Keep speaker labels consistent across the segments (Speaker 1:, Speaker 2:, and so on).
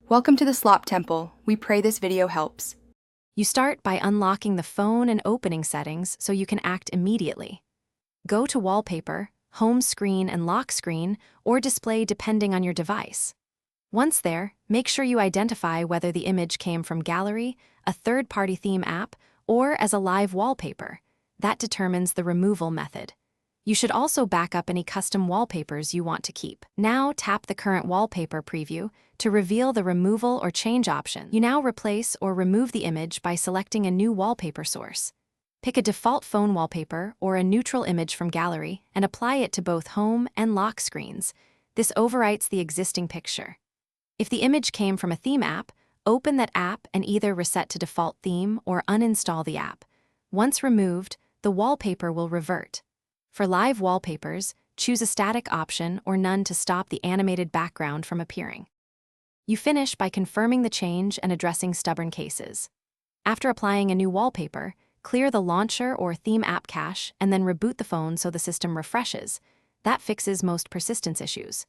Speaker 1: Welcome to the Slop Temple. We pray this video helps.
Speaker 2: You start by unlocking the phone and opening settings so you can act immediately. Go to Wallpaper, Home Screen and Lock Screen, or Display depending on your device. Once there, make sure you identify whether the image came from Gallery, a third-party theme app, or as a live wallpaper. That determines the removal method. You should also back up any custom wallpapers you want to keep. Now tap the current wallpaper preview to reveal the removal or change option. You now replace or remove the image by selecting a new wallpaper source. Pick a default phone wallpaper or a neutral image from Gallery and apply it to both home and lock screens. This overwrites the existing picture. If the image came from a theme app, open that app and either reset to default theme or uninstall the app. Once removed, the wallpaper will revert. For live wallpapers, choose a static option or none to stop the animated background from appearing. You finish by confirming the change and addressing stubborn cases. After applying a new wallpaper, clear the launcher or theme app cache and then reboot the phone so the system refreshes. That fixes most persistence issues.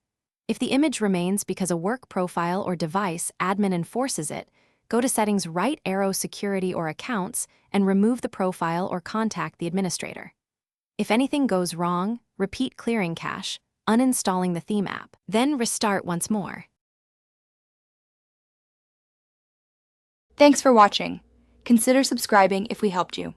Speaker 2: If the image remains because a work profile or device admin enforces it, go to Settings, right arrow Security or Accounts, and remove the profile or contact the administrator. If anything goes wrong, repeat clearing cache, uninstalling the theme app, then restart once more.
Speaker 1: Thanks for watching. Consider subscribing if we helped you.